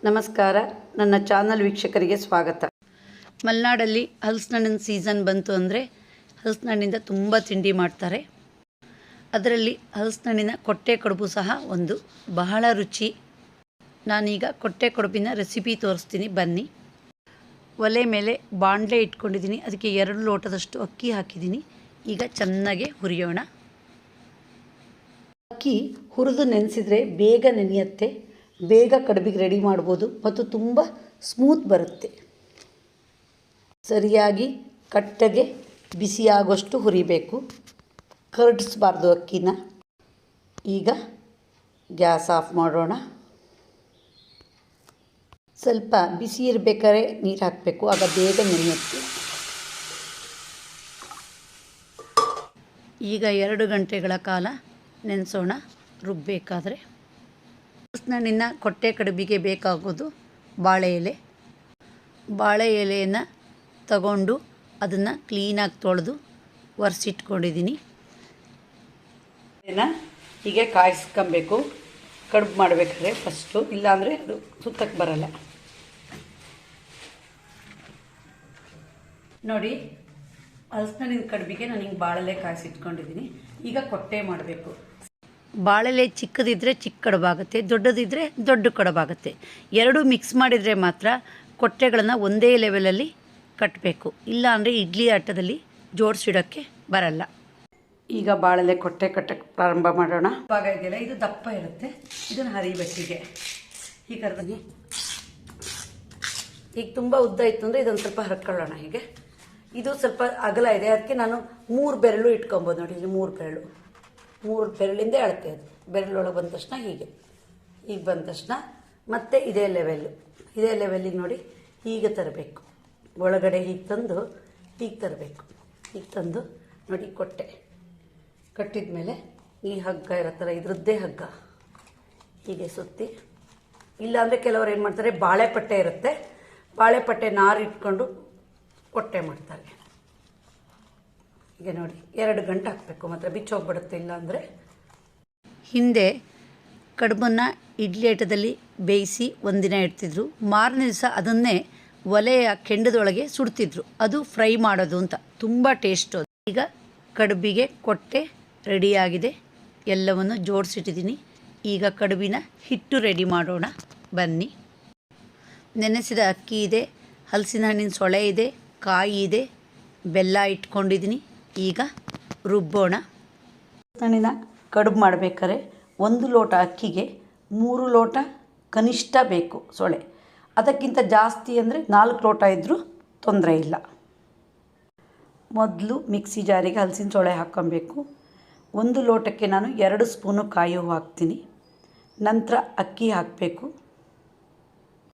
ನಮಸ್ಕಾರ, ನನ್ನ ಚಾನಲ್ ವೀಕ್ಷಕರಿಗೆ ಸ್ವಾಗತ. ಮಲೆನಾಡಲ್ಲಿ ಹಲಸಿನಣ್ಣಿನ ಸೀಸನ್ ಬಂತು ಅಂದರೆ ಹಲಸಿನಣ್ಣಿಂದ ತುಂಬ ತಿಂಡಿ ಮಾಡ್ತಾರೆ. ಅದರಲ್ಲಿ ಹಲಸಿನಣ್ಣಿನ ಕೊಟ್ಟೆ ಕಡುಬು ಸಹ ಒಂದು ಬಹಳ ರುಚಿ. ನಾನೀಗ ಕೊಟ್ಟೆ ಕಡುಬಿನ ರೆಸಿಪಿ ತೋರಿಸ್ತೀನಿ, ಬನ್ನಿ. ಒಲೆ ಮೇಲೆ ಬಾಣಲೆ ಇಟ್ಕೊಂಡಿದ್ದೀನಿ. ಅದಕ್ಕೆ 2 ಲೋಟದಷ್ಟು ಅಕ್ಕಿ ಹಾಕಿದ್ದೀನಿ. ಈಗ ಚೆನ್ನಾಗಿ ಹುರಿಯೋಣ. ಅಕ್ಕಿ ಹುರಿದು ನೆನೆಸಿದರೆ ಬೇಗ ನೆನೆಯುತ್ತೆ, ಬೇಗ ಕಡುಬಿಗೆ ರೆಡಿ ಮಾಡ್ಬೋದು ಮತ್ತು ತುಂಬ ಸ್ಮೂತ್ ಬರುತ್ತೆ. ಸರಿಯಾಗಿ ಕಟ್ಟಗೆ ಬಿಸಿಯಾಗೋಷ್ಟು ಹುರಿಬೇಕು, ಕರಡಿಸ್ಬಾರ್ದು ಅಕ್ಕಿನ. ಈಗ ಗ್ಯಾಸ್ ಆಫ್ ಮಾಡೋಣ. ಸ್ವಲ್ಪ ಬಿಸಿ ಇರಬೇಕಾದ್ರೆ ನೀರು ಹಾಕಬೇಕು, ಆಗ ಬೇಗ ನೆನೆಯುತ್ತೆ. ಈಗ 2 ಗಂಟೆಗಳ ಕಾಲ ನೆನೆಸೋಣ ರುಬ್ಬಬೇಕಾದ್ರೆ. ಹಲಸಿನಣ್ಣಿನ ಕೊಟ್ಟೆ ಕಡುಬಿಗೆ ಬೇಕಾಗೋದು ಬಾಳೆ ಎಲೆ. ಬಾಳೆ ಎಲೆಯನ್ನು ತಗೊಂಡು ಅದನ್ನು ಕ್ಲೀನಾಗಿ ತೊಳೆದು ಒರೆಸಿಟ್ಕೊಂಡಿದ್ದೀನಿ. ಹೀಗೆ ಕಾಯಿಸ್ಕೊಬೇಕು ಕಡುಬು ಮಾಡಬೇಕಾದ್ರೆ ಫಸ್ಟು, ಇಲ್ಲಾಂದರೆ ಅದು ಸುತ್ತಕ್ಕೆ ಬರಲ್ಲ. ನೋಡಿ, ಹಲಸಿನಣ್ಣಿನ ಕಡುಬಿಗೆ ನಾನು ಹಿಂಗೆ ಬಾಳೆಲೆ ಕಾಯಿಸಿಟ್ಕೊಂಡಿದ್ದೀನಿ. ಈಗ ಕೊಟ್ಟೆ ಮಾಡಬೇಕು. ಬಾಳೆಲೆ ಚಿಕ್ಕದಿದ್ದರೆ ಚಿಕ್ಕ ಕಡುಬಾಗುತ್ತೆ, ದೊಡ್ಡದಿದ್ದರೆ ದೊಡ್ಡ ಕಡುಬಾಗುತ್ತೆ. ಎರಡೂ ಮಿಕ್ಸ್ ಮಾಡಿದರೆ ಮಾತ್ರ ಕೊಟ್ಟೆಗಳನ್ನು ಒಂದೇ ಲೆವೆಲಲ್ಲಿ ಕಟ್ಟಬೇಕು, ಇಲ್ಲ ಅಂದರೆ ಇಡ್ಲಿ ಆಟದಲ್ಲಿ ಜೋಡಿಸಿಡೋಕ್ಕೆ ಬರಲ್ಲ. ಈಗ ಬಾಳೆಲೆ ಕೊಟ್ಟೆ ಕಟ್ಟಕ್ಕೆ ಪ್ರಾರಂಭ ಮಾಡೋಣ. ಭಾಗ ಇದೆಯಲ್ಲ, ಇದು ದಪ್ಪ ಇರುತ್ತೆ, ಇದನ್ನು ಹರಿಬೇಕಿಗೆ ಹೀಗೆ ಹರಿದೀನಿ. ಈಗ ತುಂಬ ಉದ್ದ ಇತ್ತು ಅಂದರೆ ಇದೊಂದು ಸ್ವಲ್ಪ ಹರ್ಕೊಳ್ಳೋಣ. ಹೀಗೆ ಇದು ಸ್ವಲ್ಪ ಅಗಲ ಇದೆ, ಅದಕ್ಕೆ ನಾನು 3 ಬೆರಳು ಇಟ್ಕೊಬೋದು. ನೋಡಿ, ಇಲ್ಲಿ 3 ಬೆರಳಿಂದ ಅಳತೆ. ಅದು ಬೆರಳೊಳಗೆ ಬಂದ ತಕ್ಷಣ ಹೀಗೆ ಬಂದ ತಕ್ಷಣ ಮತ್ತೆ ಇದೇ ಲೆವೆಲ್ಲಿಗೆ ನೋಡಿ ಹೀಗೆ ತರಬೇಕು. ಒಳಗಡೆ ಹೀಗೆ ತಂದು ಹೀಗೆ ತರಬೇಕು. ಹೀಗೆ ತಂದು ನೋಡಿ, ಕೊಟ್ಟೆ ಕಟ್ಟಿದ ಮೇಲೆ ಈ ಹಗ್ಗ ಇರತ್ತಲ್ಲ, ಇದ್ರದ್ದೇ ಹಗ್ಗ ಹೀಗೆ ಸುತ್ತಿ. ಇಲ್ಲಾಂದರೆ ಕೆಲವರು ಏನು ಮಾಡ್ತಾರೆ, ಬಾಳೆಪಟ್ಟೆ ಇರುತ್ತೆ, ಬಾಳೆಪಟ್ಟೆ ನಾರು ಇಟ್ಕೊಂಡು ಕೊಟ್ಟೆ ಮಾಡ್ತಾರೆ. ಈಗ ನೋಡಿ, 2 ಗಂಟೆ ಹಾಕಬೇಕು, ಮಾತ್ರ ಬಿಚ್ಚೋಗ್ಬಿಡುತ್ತೆ. ಇಲ್ಲಾಂದರೆ ಹಿಂದೆ ಕಡುಬನ್ನು ಇಡ್ಲಿ ಆಟದಲ್ಲಿ ಬೇಯಿಸಿ ಒಂದಿನ ಇಡ್ತಿದ್ರು, ಮಾರನೇ ದಿವಸ ಅದನ್ನೇ ಒಲೆಯ ಕೆಂಡದೊಳಗೆ ಸುಡ್ತಿದ್ರು. ಅದು ಫ್ರೈ ಮಾಡೋದು ಅಂತ, ತುಂಬ ಟೇಸ್ಟು. ಈಗ ಕಡುಬಿಗೆ ಕೊಟ್ಟೆ ರೆಡಿಯಾಗಿದೆ, ಎಲ್ಲವನ್ನು ಜೋಡಿಸಿಟ್ಟಿದ್ದೀನಿ. ಈಗ ಕಡುಬಿನ ಹಿಟ್ಟು ರೆಡಿ ಮಾಡೋಣ, ಬನ್ನಿ. ನೆನೆಸಿದ ಅಕ್ಕಿ ಇದೆ, ಹಲಸಿನ ಹಣ್ಣಿನ ಸೊಳೆ ಇದೆ, ಕಾಯಿ ಇದೆ, ಬೆಲ್ಲ ಇಟ್ಕೊಂಡಿದ್ದೀನಿ. ಈಗ ರುಬ್ಬೋಣ. ಹಣ್ಣಿನ ಕಡುಬು ಮಾಡಬೇಕಾದ್ರೆ 1 ಲೋಟ ಅಕ್ಕಿಗೆ 3 ಲೋಟ ಕನಿಷ್ಠ ಬೇಕು ಸೊಳೆ. ಅದಕ್ಕಿಂತ ಜಾಸ್ತಿ ಅಂದರೆ 4 ಲೋಟ ಇದ್ದರೂ ತೊಂದರೆ ಇಲ್ಲ. ಮೊದಲು ಮಿಕ್ಸಿ ಜಾರಿಗೆ ಹಲಸಿನ ಸೊಳೆ ಹಾಕ್ಕೊಬೇಕು. 1 ಲೋಟಕ್ಕೆ ನಾನು 2 ಸ್ಪೂನು ಕಾಯಿ ಹೂವು ಹಾಕ್ತೀನಿ. ನಂತರ ಅಕ್ಕಿ ಹಾಕಬೇಕು.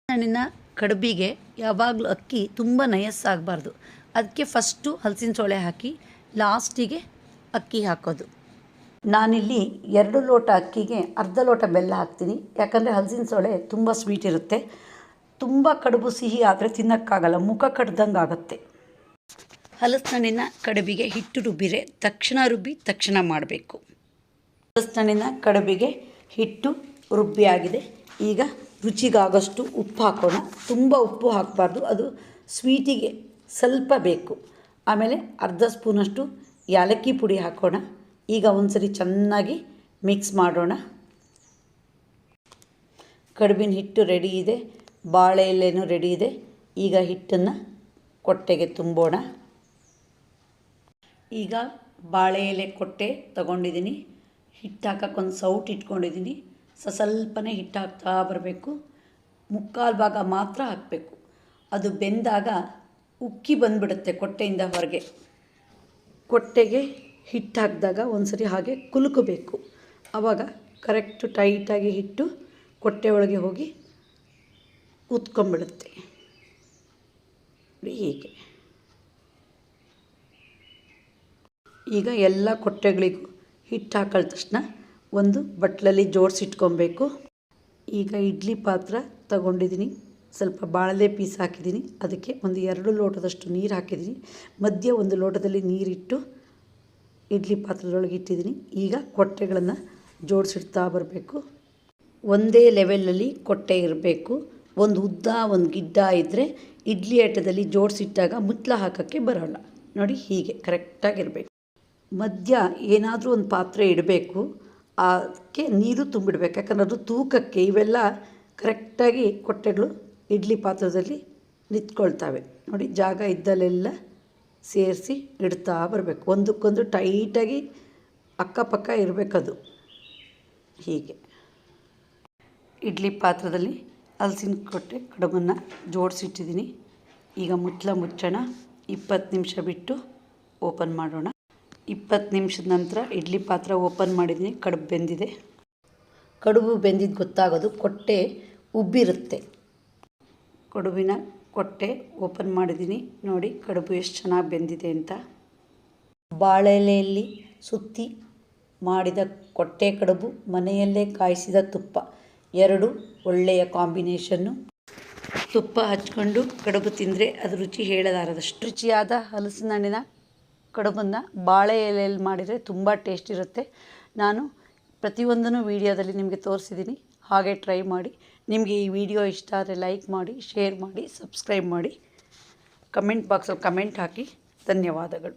ಹಣ್ಣಿನ ಕಡುಬಿಗೆ ಯಾವಾಗಲೂ ಅಕ್ಕಿ ತುಂಬ ನಯಸ್ಸಾಗಬಾರ್ದು, ಅದಕ್ಕೆ ಫಸ್ಟು ಹಲಸಿನ ಸೊಳೆ ಹಾಕಿ ಲಾಸ್ಟಿಗೆ ಅಕ್ಕಿ ಹಾಕೋದು. ನಾನಿಲ್ಲಿ 2 ಲೋಟ ಅಕ್ಕಿಗೆ ಅರ್ಧ ಲೋಟ ಬೆಲ್ಲ ಹಾಕ್ತೀನಿ, ಯಾಕಂದರೆ ಹಲಸಿನ ಸೊಳೆ ತುಂಬ ಸ್ವೀಟ್ ಇರುತ್ತೆ. ತುಂಬ ಕಡುಬು ಸಿಹಿ ಆದರೆ ತಿನ್ನೋಕ್ಕಾಗಲ್ಲ, ಮುಖ ಕಡ್ದಂಗೆ ಆಗುತ್ತೆ. ಹಲಸಿನಣ್ಣಿನ ಕಡುಬಿಗೆ ಹಿಟ್ಟು ರುಬ್ಬಿರೆ ತಕ್ಷಣ ಮಾಡಬೇಕು. ಹಲಸಿನಣ್ಣಿನ ಕಡುಬಿಗೆ ಹಿಟ್ಟು ರುಬ್ಬಿಯಾಗಿದೆ. ಈಗ ರುಚಿಗಾಗಷ್ಟು ಉಪ್ಪು ಹಾಕೋಣ. ತುಂಬ ಉಪ್ಪು ಹಾಕಬಾರ್ದು, ಅದು ಸ್ವೀಟಿಗೆ ಸ್ವಲ್ಪ ಬೇಕು. ಆಮೇಲೆ ಅರ್ಧ ಸ್ಪೂನಷ್ಟು ಏಲಕ್ಕಿ ಪುಡಿ ಹಾಕೋಣ. ಈಗ ಒಂದ್ಸರಿ ಚೆನ್ನಾಗಿ ಮಿಕ್ಸ್ ಮಾಡೋಣ. ಕಡುಬಿನ ಹಿಟ್ಟು ರೆಡಿ ಇದೆ, ಬಾಳೆ ಎಲೆನೂ ರೆಡಿ ಇದೆ. ಈಗ ಹಿಟ್ಟನ್ನು ಕೊಟ್ಟೆಗೆ ತುಂಬೋಣ. ಈಗ ಬಾಳೆ ಎಲೆ ಕೊಟ್ಟೆ ತಗೊಂಡಿದ್ದೀನಿ. ಹಿಟ್ಟು ಹಾಕೋಕ್ಕೊಂದು ಸೌಟ್ ಇಟ್ಕೊಂಡಿದ್ದೀನಿ. ಸ್ವಲ್ಪನೇ ಹಿಟ್ಟು ಹಾಕ್ತಾ ಬರಬೇಕು. 3/4 ಭಾಗ ಮಾತ್ರ ಹಾಕಬೇಕು. ಅದು ಬೆಂದಾಗ ಉಕ್ಕಿ ಬಂದುಬಿಡುತ್ತೆ ಕೊಟ್ಟೆಯಿಂದ ಹೊರಗೆ. ಕೊಟ್ಟೆಗೆ ಹಿಟ್ಟು ಹಾಕಿದಾಗ ಒಂದ್ಸರಿ ಹಾಗೆ ಕುಲುಕಬೇಕು, ಆವಾಗ ಕರೆಕ್ಟು ಟೈಟಾಗಿ ಹಿಟ್ಟು ಕೊಟ್ಟೆ ಒಳಗೆ ಹೋಗಿ ಉತ್ಕೊಂಡ್ಬಿಡುತ್ತೆ. ಹೀಗೆ ಈಗ ಎಲ್ಲ ಕೊಟ್ಟೆಗಳಿಗೂ ಹಿಟ್ಟು ಹಾಕಿದ ತಕ್ಷಣ ಒಂದು ಬಟ್ಲಲ್ಲಿ ಜೋಡಿಸಿಟ್ಕೊಬೇಕು. ಈಗ ಇಡ್ಲಿ ಪಾತ್ರ ತಗೊಂಡಿದ್ದೀನಿ, ಸ್ವಲ್ಪ ಬಾಳೆಲೆ ಪೀಸ್ ಹಾಕಿದ್ದೀನಿ. ಅದಕ್ಕೆ ಒಂದು 2 ಲೋಟದಷ್ಟು ನೀರು ಹಾಕಿದ್ದೀನಿ. ಮಧ್ಯೆ 1 ಲೋಟದಲ್ಲಿ ನೀರಿಟ್ಟು ಇಡ್ಲಿ ಪಾತ್ರದೊಳಗೆ ಇಟ್ಟಿದ್ದೀನಿ. ಈಗ ಕೊಟ್ಟೆಗಳನ್ನು ಜೋಡಿಸಿಡ್ತಾ ಬರಬೇಕು. ಒಂದೇ ಲೆವೆಲಲ್ಲಿ ಕೊಟ್ಟೆ ಇರಬೇಕು, ಒಂದು ಉದ್ದ ಒಂದು ಗಿಡ್ಡ ಇದ್ದರೆ ಇಡ್ಲಿ ಆಟದಲ್ಲಿ ಜೋಡಿಸಿಟ್ಟಾಗ ಮುಚ್ಚಳ ಹಾಕೋಕ್ಕೆ ಬರೋಲ್ಲ. ನೋಡಿ ಹೀಗೆ ಕರೆಕ್ಟಾಗಿರಬೇಕು. ಮಧ್ಯ ಏನಾದರೂ ಒಂದು ಪಾತ್ರೆ ಇಡಬೇಕು, ಅದಕ್ಕೆ ನೀರು ತುಂಬಿಡಬೇಕು. ಯಾಕಂದ್ರೆ ಅದು ತೂಕಕ್ಕೆ ಇವೆಲ್ಲ ಕರೆಕ್ಟಾಗಿ ಕೊಟ್ಟೆಗಳು ಇಡ್ಲಿ ಪಾತ್ರದಲ್ಲಿ ನಿಂತ್ಕೊಳ್ತವೆ. ನೋಡಿ ಜಾಗ ಇದ್ದಲ್ಲೆಲ್ಲ ಸೇರಿಸಿ ಇಡ್ತಾ ಬರಬೇಕು. ಒಂದಕ್ಕೊಂದು ಟೈಟಾಗಿ ಅಕ್ಕಪಕ್ಕ ಇರಬೇಕದು. ಹೀಗೆ ಇಡ್ಲಿ ಪಾತ್ರದಲ್ಲಿ ಹಲಸಿನ ಕೊಟ್ಟೆ ಕಡುಬನ್ನು ಜೋಡಿಸಿಟ್ಟಿದ್ದೀನಿ. ಈಗ ಮುಚ್ಚೋಣ. 20 ನಿಮಿಷ ಬಿಟ್ಟು ಓಪನ್ ಮಾಡೋಣ. 20 ನಿಮಿಷದ ನಂತರ ಇಡ್ಲಿ ಪಾತ್ರ ಓಪನ್ ಮಾಡಿದ್ದೀನಿ. ಕಡುಬು ಬೆಂದಿದೆ. ಕಡುಬು ಬೆಂದಿದ್ದು ಗೊತ್ತಾಗೋದು ಕೊಟ್ಟೆ ಉಬ್ಬಿರುತ್ತೆ. ಕಡುಬಿನ ಕೊಟ್ಟೆ ಓಪನ್ ಮಾಡಿದ್ದೀನಿ. ನೋಡಿ ಕಡುಬು ಎಷ್ಟು ಚೆನ್ನಾಗಿ ಬೆಂದಿದೆ ಅಂತ. ಬಾಳೆಲೆಯಲ್ಲಿ ಸುತ್ತಿ ಮಾಡಿದ ಕೊಟ್ಟೆ ಕಡುಬು, ಮನೆಯಲ್ಲೇ ಕಾಯಿಸಿದ ತುಪ್ಪ, ಎರಡು ಒಳ್ಳೆಯ ಕಾಂಬಿನೇಷನ್ನು. ತುಪ್ಪ ಹಚ್ಕೊಂಡು ಕಡುಬು ತಿಂದರೆ ಅದು ರುಚಿ ಹೇಳಲಾರದಷ್ಟು ರುಚಿಯಾದ ಹಲಸಿನ ಹಣ್ಣಿನ ಕಡುಬನ್ನು ಬಾಳೆ ಎಲೆಯಲ್ಲಿ ಮಾಡಿದರೆ ತುಂಬ ಟೇಸ್ಟ್ ಇರುತ್ತೆ. ನಾನು ಪ್ರತಿಯೊಂದನ್ನು ವೀಡಿಯೋದಲ್ಲಿ ನಿಮಗೆ ತೋರಿಸಿದ್ದೀನಿ. ಹಾಗೆ ಟ್ರೈ ಮಾಡಿ. ನಿಮಗೆ ಈ ವಿಡಿಯೋ ಇಷ್ಟ ಆದರೆ ಲೈಕ್ ಮಾಡಿ, ಶೇರ್ ಮಾಡಿ, ಸಬ್ಸ್ಕ್ರೈಬ್ ಮಾಡಿ. ಕಮೆಂಟ್ ಬಾಕ್ಸಲ್ಲಿ ಕಮೆಂಟ್ ಹಾಕಿ. ಧನ್ಯವಾದಗಳು.